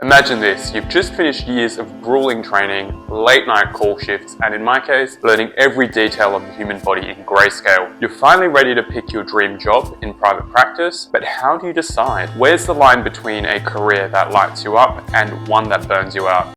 Imagine this, you've just finished years of grueling training, late night call shifts, and in my case, learning every detail of the human body in grayscale. You're finally ready to pick your dream job in private practice, but how do you decide? Where's the line between a career that lights you up and one that burns you out?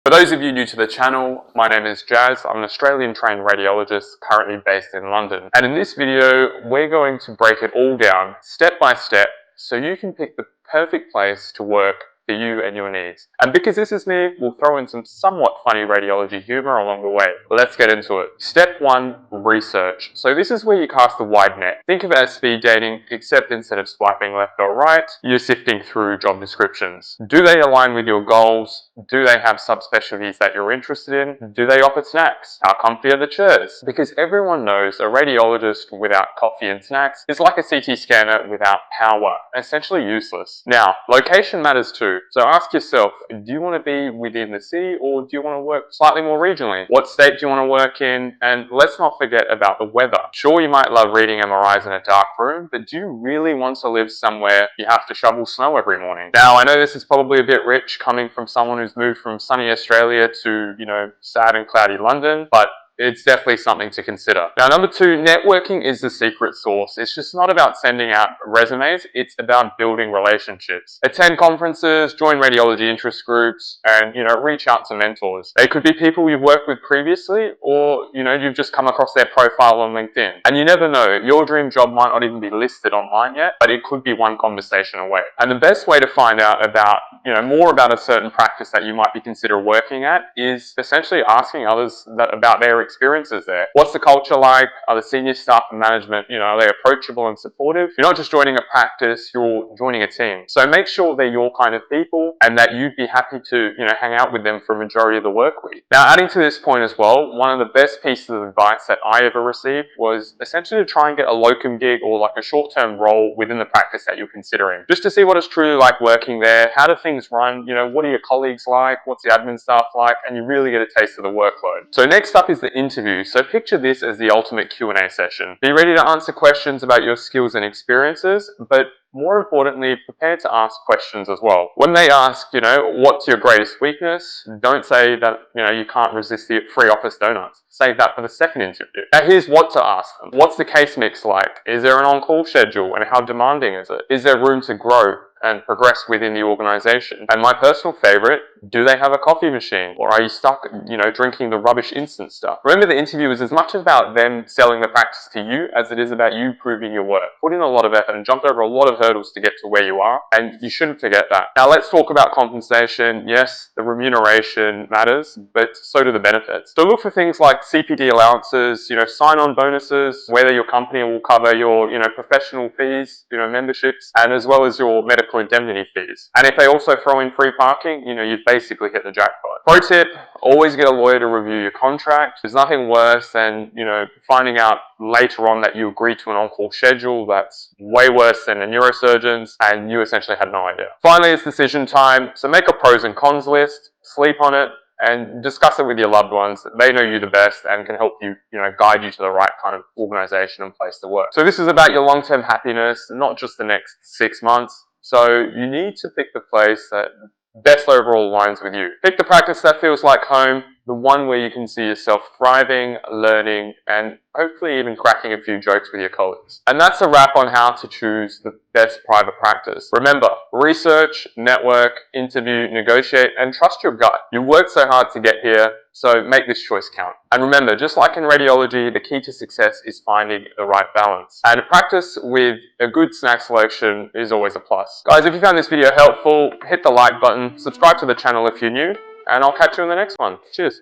For those of you new to the channel, my name is Jazz. I'm an Australian trained radiologist currently based in London. And in this video, we're going to break it all down step by step so you can pick the perfect place to work for you and your needs. And because this is me, we'll throw in some somewhat funny radiology humor along the way. Let's get into it. Step 1, research. So this is where you cast a wide net. Think of it as speed dating, except instead of swiping left or right, you're sifting through job descriptions. Do they align with your goals? Do they have subspecialties that you're interested in? Do they offer snacks? How comfy are the chairs? Because everyone knows a radiologist without coffee and snacks is like a CT scanner without power, essentially useless. Now, location matters too. So ask yourself, do you want to be within the city or do you want to work slightly more regionally? What state do you want to work in? And let's not forget about the weather. Sure, you might love reading MRIs in a dark room, but do you really want to live somewhere you have to shovel snow every morning? Now, I know this is probably a bit rich coming from someone who's moved from sunny Australia to, sad and cloudy London, but it's definitely something to consider. Now, number 2, networking is the secret sauce. It's just not about sending out resumes, it's about building relationships. Attend conferences, join radiology interest groups, and, reach out to mentors. They could be people you've worked with previously, or, you've just come across their profile on LinkedIn. And you never know, your dream job might not even be listed online yet, but it could be one conversation away. And the best way to find out about, more about a certain practice that you might be consider working at is essentially asking others about their experiences there. What's the culture like? Are the senior staff and management, are they approachable and supportive? You're not just joining a practice, you're joining a team. So make sure they're your kind of people and that you'd be happy to, hang out with them for a majority of the work week. Now, adding to this point as well, one of the best pieces of advice that I ever received was essentially to try and get a locum gig or like a short-term role within the practice that you're considering. Just to see what it's truly like working there. How do things run? What are your colleagues like? What's the admin staff like? And you really get a taste of the workload. So next up is the interview. So picture this as the ultimate Q&A session. Be ready to answer questions about your skills and experiences, but more importantly, prepare to ask questions as well. When they ask, what's your greatest weakness? Don't say that, you can't resist the free office donuts. Save that for the second interview. Now here's what to ask them. What's the case mix like? Is there an on-call schedule and how demanding is it? Is there room to grow and progress within the organization? And my personal favorite, do they have a coffee machine? Or are you stuck, drinking the rubbish instant stuff? Remember, the interview is as much about them selling the practice to you as it is about you proving your worth. Put in a lot of effort and jumped over a lot of hurdles to get to where you are, and you shouldn't forget that. Now let's talk about compensation. Yes, the remuneration matters, but so do the benefits. So look for things like CPD allowances, sign-on bonuses, whether your company will cover your, professional fees, memberships, and as well as your medical indemnity fees. And if they also throw in free parking, you've basically hit the jackpot. Pro tip, always get a lawyer to review your contract. There's nothing worse than, finding out later on that you agreed to an on-call schedule that's way worse than a neurosurgeon's and you essentially had no idea. Finally, it's decision time. So make a pros and cons list, sleep on it, and discuss it with your loved ones. They know you the best and can help you, guide you to the right kind of organization and place to work. So this is about your long-term happiness, not just the next 6 months. So you need to pick the place that best overall aligns with you. Pick the practice that feels like home, the one where you can see yourself thriving, learning, and hopefully even cracking a few jokes with your colleagues. And that's a wrap on how to choose the best private practice. Remember, research, network, interview, negotiate, and trust your gut. You worked so hard to get here, so make this choice count. And remember, just like in radiology, the key to success is finding the right balance. And practice with a good snack selection is always a plus. Guys, if you found this video helpful, hit the like button, subscribe to the channel if you're new, and I'll catch you in the next one. Cheers.